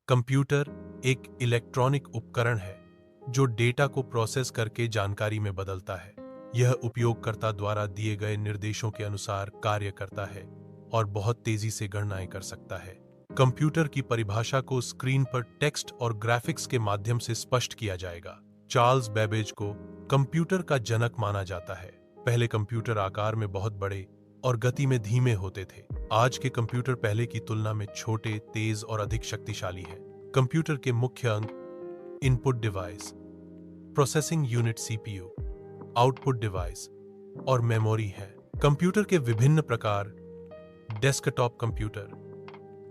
Computer एक electronic उपकरण है जो डेटा को प्रोसेस करके जानकारी में बदलता है। यह उपयोगकर्ता द्वारा दिए गए निर्देशों के अनुसार कार्य करता है और बहुत तेजी से गणनाएं कर सकता है। कंप्यूटर की परिभाषा को स्क्रीन पर टेक्स्ट और ग्राफिक्स के माध्यम से स्पष्ट किया जाएगा। चार्ल्स बेबेज को कंप्यूटर का जनक माना जाता है। पहले कंप्यूटर आकार में बहुत बड़े और गति में धीमे होते थे। आज के कंप्यूटर पहले की तुलना में छोटे, तेज और अधिक शक्तिशाली हैं। कंप्यूटर के मुख्य अंग input device, processing unit CPU, output device और मेमोरी है। कंप्यूटर के विभिन्न प्रकार desktop computer,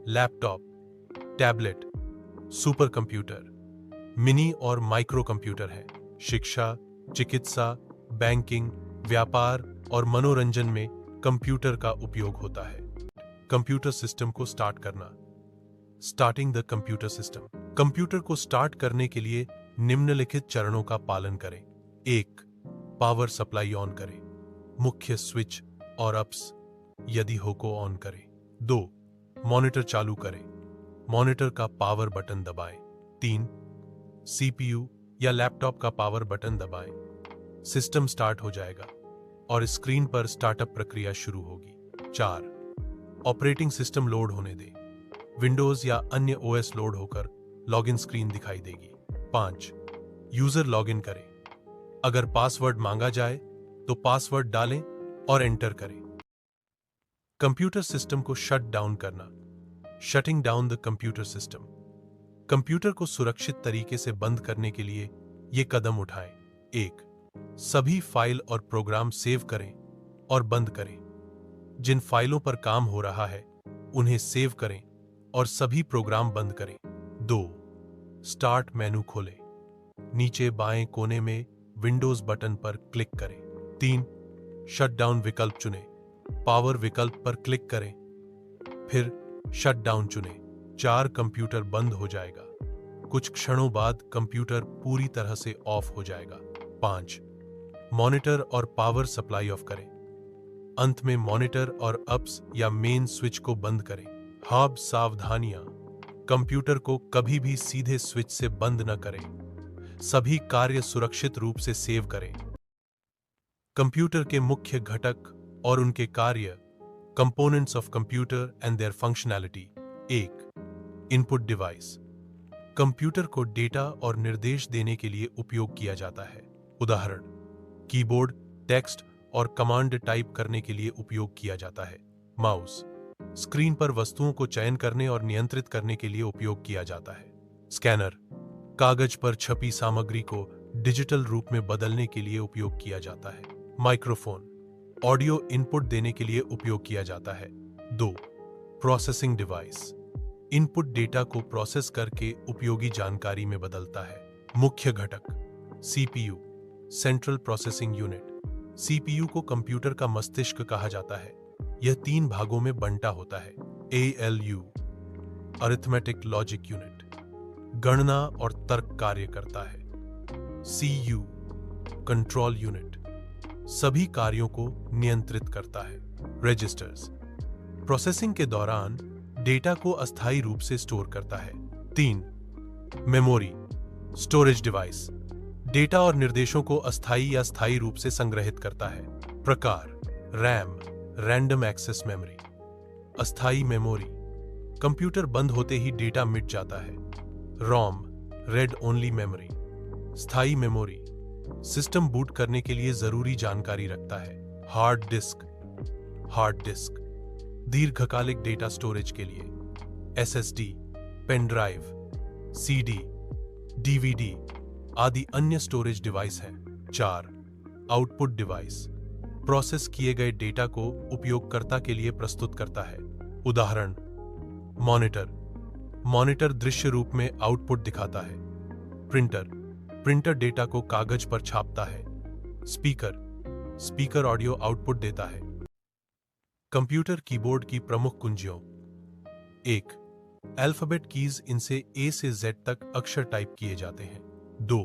laptop, tablet, super computer, mini और माइक्रो कंप्यूटर हैं। शिक्षा, चिकित्सा, बैंकिंग, व्यापार और मनोरंजन में कंप्यूटर का उपयोग होता है। कंप्यूटर सिस्टम को स्टार्ट करना। Starting the computer system. Computer को स्टार्ट करने के लिए निम्नलिखित चरणों का पालन करें। 1. पावर सप्लाई ऑन करें। मुख्य स्विच और अप्स यदि हो को ऑन करें। 2. मॉनिटर चालू करें। मॉनिटर का पावर बटन दबाएं। 3. सीपीयू या लैपटॉप का पावर बटन दबाएं। सिस्टम स्टार्ट हो जाएगा और स्क्रीन पर स्टार्टअप प्रक्रिया शुरू होगी। 4. ऑपरेटिंग सिस्टम लोड होने दें। विंडोज या अन्य ओएस लोड होकर लॉगिन स्क्रीन दिखाई देगी। 5. यूजर लॉगिन करें। अगर पासवर्ड मांगा जाए तो पासवर्ड डालें और एंटर करें। कंप्यूटर सिस्टम को शट डाउन करना। Shutting down the computer system. Computer को सुरक्षित तरीके से बंद करने के लिए ये कदम उठाएं। 1. सभी फाइल और प्रोग्राम सेव करें और बंद करें। जिन फाइलों पर काम हो रहा है उन्हें सेव करें और सभी प्रोग्राम बंद करें। 2. स्टार्ट मेनू खोलें। नीचे बाएं कोने में विंडोज बटन पर क्लिक करें। 3. शटडाउन विकल्प चुनें। पावर विकल्प पर क्लिक करें, फिर शटडाउन चुनें। 4. कंप्यूटर बंद हो जाएगा। कुछ क्षणों बाद कंप्यूटर पूरी तरह से ऑफ हो जाएगा। 5. मॉनिटर और पावर सप्लाई ऑफ करें। अंत में मॉनिटर और अप्स या मेन स्विच को बंद करें। हब सावधानियां। कंप्यूटर को कभी भी सीधे स्विच से बंद न करें। सभी कार्य सुरक्षित रूप से सेव करें। कंप्यूटर के मुख्य घटक और उनके कार्य। Components of computer and their functionality. 1. Input device. Computer को डेटा और निर्देश देने के लिए उपयोग किया जाता है। उदाहरण: कीबोर्ड टेक्स्ट और कमांड टाइप करने के लिए उपयोग किया जाता है। माउस स्क्रीन पर वस्तुओं को चयन करने और नियंत्रित करने के लिए उपयोग किया जाता है। स्कैनर कागज पर छपी सामग्री को डिजिटल रूप में बदलने के लिए उपयोग किया जाता है। माइक्रोफोन ऑडियो इनपुट देने के लिए उपयोग किया जाता है। 2. प्रोसेसिंग डिवाइस इनपुट डेटा को प्रोसेस करके उपयोगी जानकारी में बदलता है। मुख्य घटक CPU central processing unit. CPU को कंप्यूटर का मस्तिष्क कहा जाता है। यह 3 भागों में बंटा होता है। ALU अरिथमेटिक लॉजिक यूनिट गणना और तर्क कार्य करता है। CU कंट्रोल यूनिट सभी कार्यों को नियंत्रित करता है। रजिस्टर्स प्रोसेसिंग के दौरान डेटा को अस्थायी रूप से स्टोर करता है। 3. मेमोरी स्टोरेज डिवाइस डेटा और निर्देशों को अस्थायी या स्थायी रूप से संग्रहित करता है। प्रकार: रैम रैंडम एक्सेस मेमोरी। अस्थायी मेमोरी कंप्यूटर बंद होते ही डेटा मिट जाता है। ROM read only memory. स्थायी मेमोरी सिस्टम बूट करने के लिए जरूरी जानकारी रखता है। हार्ड डिस्क दीर्घकालिक डेटा स्टोरेज के लिए। SSD pen drive, CD, DVD आदि अन्य स्टोरेज डिवाइस हैं। 4. आउटपुट डिवाइस प्रोसेस किए गए डेटा को उपयोगकर्ता के लिए प्रस्तुत करता है। उदाहरण: मॉनिटर दृश्य रूप में आउटपुट दिखाता है। प्रिंटर डेटा को कागज पर छापता है। स्पीकर ऑडियो आउटपुट देता है। कंप्यूटर कीबोर्ड की प्रमुख कुंजियों। 1. अल्फाबेट कीज, इनसे A से Z तक अक्षर टाइप किए जाते हैं। 2.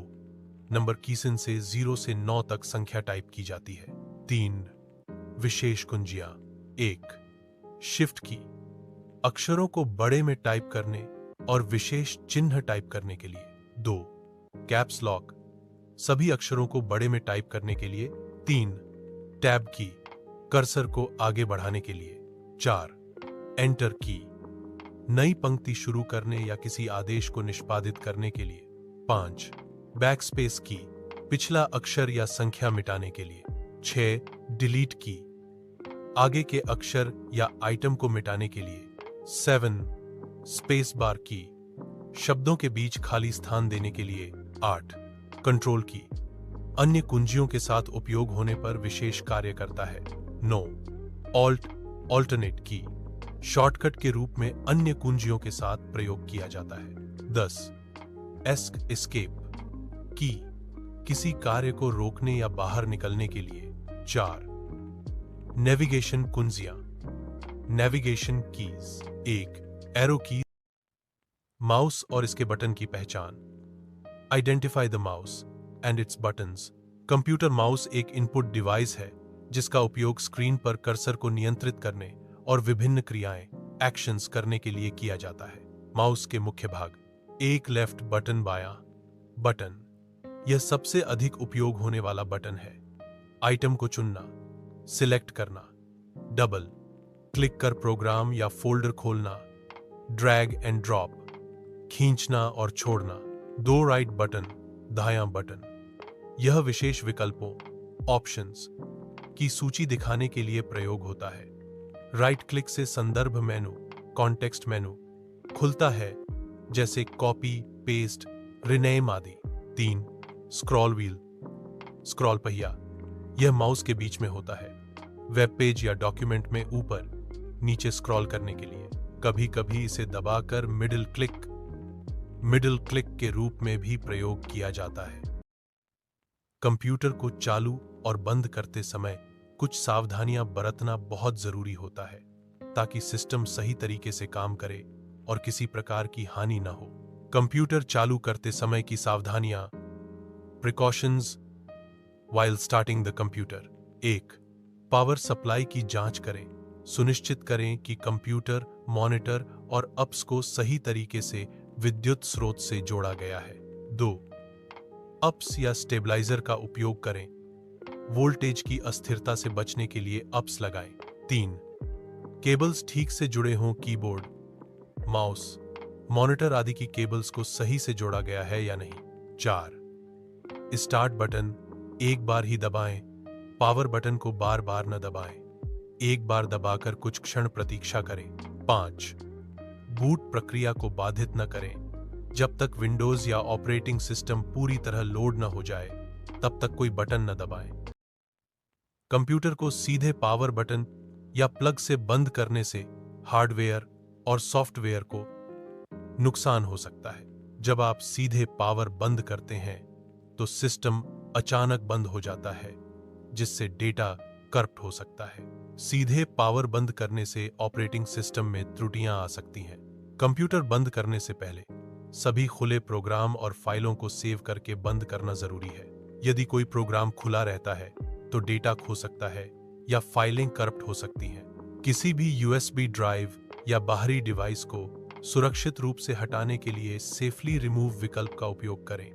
नंबर कीज, इनसे 0 से 9 तक संख्या टाइप की जाती है। 3. विशेष कुंजियां। 1. शिफ्ट की अक्षरों को बड़े में टाइप करने और विशेष चिन्ह टाइप करने के लिए। 2. कैप्स लॉक, सभी अक्षरों को बड़े में टाइप करने के लिए। 3. टैब की, कर्सर को आगे बढ़ाने के लिए। 4. एंटर की, नई पंक्ति शुरू करने या किसी आदेश को निष्पादित करने के लिए। 5. बैकस्पेस की, पिछला अक्षर या संख्या मिटाने के लिए। 6. डिलीट की, आगे के अक्षर या आइटम को मिटाने के लिए। 7. स्पेस बार की, शब्दों के बीच खाली स्थान देने के लिए। 8. कंट्रोल की, अन्य कुंजियों के साथ उपयोग होने पर विशेष कार्य करता है। 9. ऑल्टरनेट की, शॉर्टकट के रूप में अन्य कुंजियों के साथ प्रयोग किया जाता है। 10. एस्केप की, किसी कार्य को रोकने या बाहर निकलने के लिए। 4. नेविगेशन कुंजियां, navigation keys. 1. Arrow key, mouse और इसके बटन की पहचान। Identify the mouse and its buttons. Computer mouse एक इनपुट डिवाइस है जिसका उपयोग स्क्रीन पर कर्सर को नियंत्रित करने और विभिन्न क्रियाएं, एक्शंस करने के लिए किया जाता है। माउस के मुख्य भाग। 1. लेफ्ट बटन, बायां बटन, यह सबसे अधिक उपयोग होने वाला बटन है। आइटम को चुनना, सिलेक्ट करना, डबल क्लिक कर प्रोग्राम या फोल्डर खोलना। ड्रैग एंड ड्रॉप, खींचना और छोड़ना। 2. राइट बटन, दायां बटन, यह विशेष विकल्पों, ऑप्शंस की सूची दिखाने के लिए प्रयोग होता है। राइट क्लिक से संदर्भ मेनू, कॉन्टेक्स्ट मेनू खुलता है, जैसे कॉपी, पेस्ट, रिनेम आदि। 3. स्क्रॉल व्हील, स्क्रॉल पहिया, यह माउस के बीच में होता है, वेब पेज या डॉक्यूमेंट में ऊपर नीचे स्क्रॉल करने के लिए। कभी कभी इसे दबाकर मिडिल क्लिक के रूप में भी प्रयोग किया जाता है। कंप्यूटर को चालू और बंद करते समय कुछ सावधानियां बरतना बहुत जरूरी होता है ताकि सिस्टम सही तरीके से काम करे और किसी प्रकार की हानि न हो। कंप्यूटर चालू करते समय की सावधानियां, precautions while starting the computer. 1. Power supply की जांच करें, सुनिश्चित करें कि कंप्यूटर, मॉनिटर और अप्स को सही तरीके से विद्युत स्रोत से जोड़ा गया है। 2. अप्स या स्टेबलाइजर का उपयोग करें, वोल्टेज की अस्थिरता से बचने के लिए अप्स लगाएं। 3. केबल्स ठीक से जुड़े हों, कीबोर्ड, माउस, मॉनिटर आदि की केबल्स को सही से जोड़ा गया है या नहीं। 4. स्टार्ट बटन एक बार ही दबाएं, पावर बटन को बार बार न दबाएं, एक बार दबाकर कुछ क्षण प्रतीक्षा करें। 5. बूट प्रक्रिया को बाधित न करें, जब तक विंडोज या ऑपरेटिंग सिस्टम पूरी तरह लोड न हो जाए तब तक कोई बटन न दबाएं। कंप्यूटर को सीधे पावर बटन या प्लग से बंद करने से हार्डवेयर और सॉफ्टवेयर को नुकसान हो सकता है। जब आप सीधे पावर बंद करते हैं तो सिस्टम अचानक बंद हो जाता है, जिससे डेटा करप्ट हो सकता है। सीधे पावर बंद करने से ऑपरेटिंग सिस्टम में त्रुटियां आ सकती हैं। कंप्यूटर बंद करने से पहले सभी खुले प्रोग्राम और फाइलों को सेव करके बंद करना जरूरी है। यदि कोई प्रोग्राम खुला रहता है तो डेटा खो सकता है या फाइलें करप्ट हो सकती हैं। किसी भी यूएसबी ड्राइव या बाहरी डिवाइस को सुरक्षित रूप से हटाने के लिए सेफली रिमूव विकल्प का उपयोग करें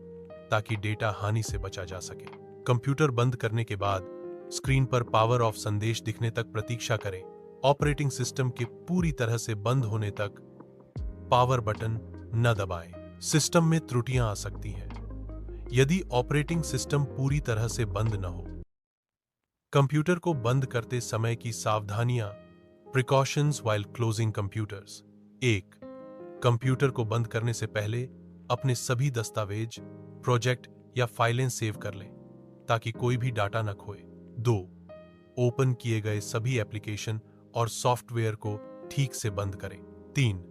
ताकि डेटा हानि से बचा जा सके। कंप्यूटर बंद करने के बाद स्क्रीन पर पावर ऑफ संदेश दिखने तक प्रतीक्षा करें। ऑपरेटिंग सिस्टम के पूरी तरह से बंद होने तक पावर बटन न दबाएं। सिस्टम में त्रुटियां आ सकती हैं यदि ऑपरेटिंग सिस्टम पूरी तरह से बंद न हो। कंप्यूटर को बंद करते समय की सावधानियां, precautions while closing computers. 1. Computer को बंद करने से पहले अपने सभी दस्तावेज, प्रोजेक्ट या फाइलें सेव कर लें ताकि कोई भी डाटा न खोए। 2. ओपन किए गए सभी एप्लीकेशन और सॉफ्टवेयर को ठीक से बंद करें। 3.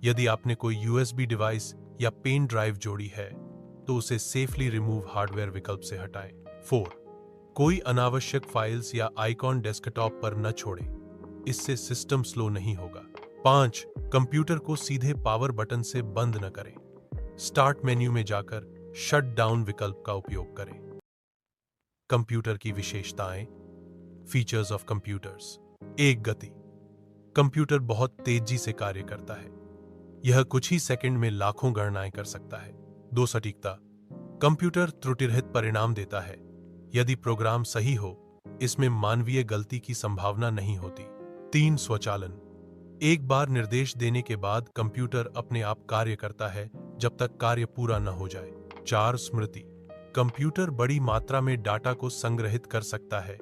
यदि आपने कोई यूएसबी डिवाइस या पेन ड्राइव जोड़ी है तो उसे सेफली रिमूव हार्डवेयर विकल्प से हटाएं। 4. कोई अनावश्यक फाइल्स या आइकॉन डेस्कटॉप पर न छोड़ें, इससे सिस्टम स्लो नहीं होगा। 5. कंप्यूटर को सीधे पावर बटन से बंद न करें, स्टार्ट मेन्यू में जाकर शट डाउन विकल्प का उपयोग करें। कंप्यूटर की विशेषताएं, फीचर्स ऑफ कंप्यूटर्स। 1. गति, कंप्यूटर बहुत तेजी से कार्य करता है। यह कुछ ही सेकंड में लाखों गणनाएं कर सकता है। 2 सटीकता। कंप्यूटर त्रुटिरहित परिणाम देता है। यदि प्रोग्राम सही हो, इसमें मानवीय गलती की संभावना नहीं होती। 3 स्वचालन। एक बार निर्देश देने के बाद कंप्यूटर अपने आप कार्य करता है जब तक कार्य पूरा न हो जाए। 4 स्मृति। कंप्यूटर बड़ी मात्रा में डाटा को संग्रहित कर सकता है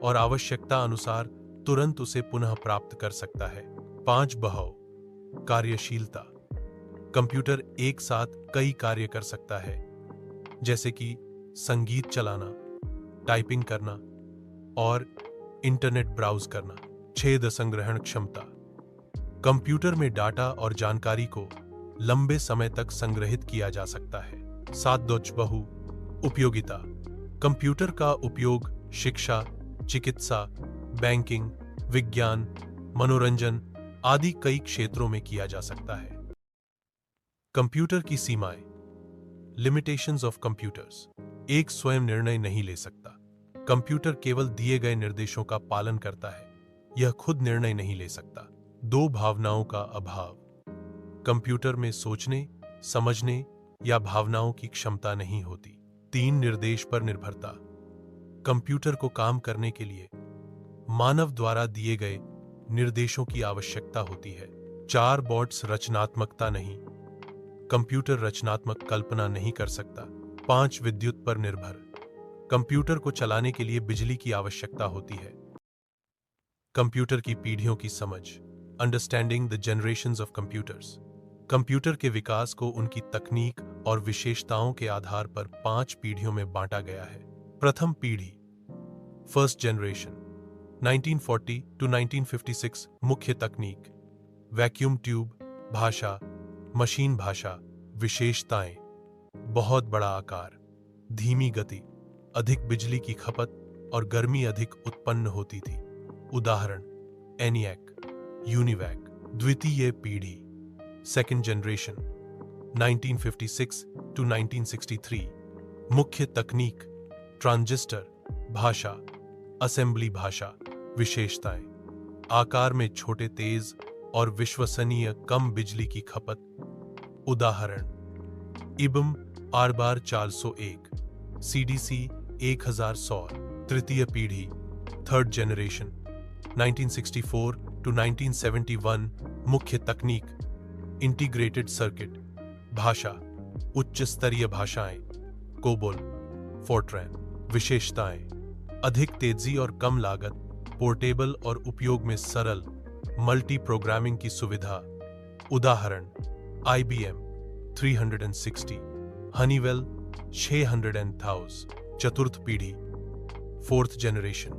और आवश्यकता अनुसार तुरंत उसे पुनः प्राप्त कर सकता है। 5 बहु कार्यशीलता। कंप्यूटर एक साथ कई कार्य कर सकता है, जैसे कि संगीत चलाना, टाइपिंग करना और इंटरनेट ब्राउज करना। 6 संग्रहण क्षमता। कंप्यूटर में डाटा और जानकारी को लंबे समय तक संग्रहित किया जा सकता है। 7 बहु उपयोगिता। कंप्यूटर का उपयोग शिक्षा, चिकित्सा, बैंकिंग, विज्ञान, मनोरंजन आदि कई क्षेत्रों में किया जा सकता है। कंप्यूटर की सीमाएं। Limitations of computers. एक स्वयं निर्णय नहीं ले सकता। कंप्यूटर केवल दिए गए निर्देशों का पालन करता है, यह खुद निर्णय नहीं ले सकता। 2 भावनाओं का अभाव। कंप्यूटर में सोचने, समझने या भावनाओं की क्षमता नहीं होती। 3 निर्देश पर निर्भरता। कंप्यूटर को काम करने के लिए मानव द्वारा दिए गए निर्देशों की आवश्यकता होती है। 4 बॉट्स रचनात्मकता नहीं। कंप्यूटर रचनात्मक कल्पना नहीं कर सकता। 5 विद्युत पर निर्भर। कंप्यूटर को चलाने के लिए बिजली की आवश्यकता होती है। कंप्यूटर की पीढ़ियों की समझ। Understanding the generations of computers. Computer के विकास को उनकी तकनीक और विशेषताओं के आधार पर 5 पीढ़ियों में बांटा गया है। प्रथम पीढ़ी, फर्स्ट जनरेशन, 1940 to 1956। मुख्य तकनीक, वैक्यूम ट्यूब, भाषा, मशीन भाषा। विशेषताएं, बहुत बड़ा आकार, धीमी गति, अधिक बिजली की खपत और गर्मी अधिक उत्पन्न होती थी। उदाहरण, एनियक, यूनिवैक। द्वितीय पीढ़ी, सेकेंड जनरेशन, 1956 to 1963। मुख्य तकनीक, ट्रांजिस्टर, भाषा, असेंबली भाषा। विशेषताएं, आकार में छोटे, तेज और विश्वसनीय, कम बिजली की खपत। उदाहरण, IBM R-Bar 401, CDC 1100। तृतीय पीढ़ी, थर्ड जनरेशन, 1964 to 1971। मुख्य तकनीक, इंटीग्रेटेड सर्किट, भाषा, उच्च स्तरीय भाषाएं, कोबोल, फोर्ट्रैन। विशेषताएं, अधिक तेजी और कम लागत, पोर्टेबल और उपयोग में सरल, मल्टी प्रोग्रामिंग की सुविधा। उदाहरण, IBM 360, हनीवेल 600,000। चतुर्थ पीढ़ी, फोर्थ जनरेशन,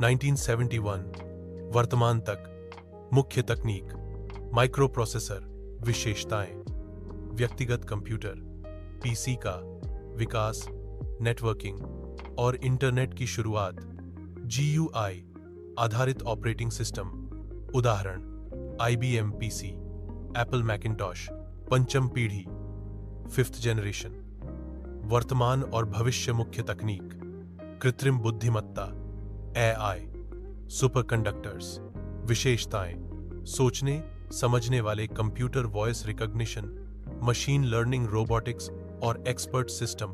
1971। वर्तमान तक। मुख्य तकनीक, माइक्रो प्रोसेसर। विशेषताएं, व्यक्तिगत कंप्यूटर, PC का विकास, नेटवर्किंग और इंटरनेट की शुरुआत। GUI आधारित ऑपरेटिंग सिस्टम। उदाहरण, IBM PC, एप्पल मैकिंटॉश। पंचम पीढ़ी, फिफ्थ जनरेशन। वर्तमान और भविष्य मुख्य तकनीक, कृत्रिम बुद्धिमत्ता, AI, सुपरकंडक्टर्स। विशेषताएं, सोचने समझने वाले computer, voice recognition, machine learning, robotics और एक्सपर्ट सिस्टम।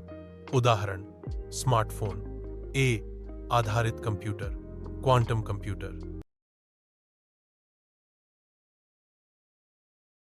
उदाहरण, स्मार्टफोन, आधारित कंप्यूटर, क्वांटम कंप्यूटर।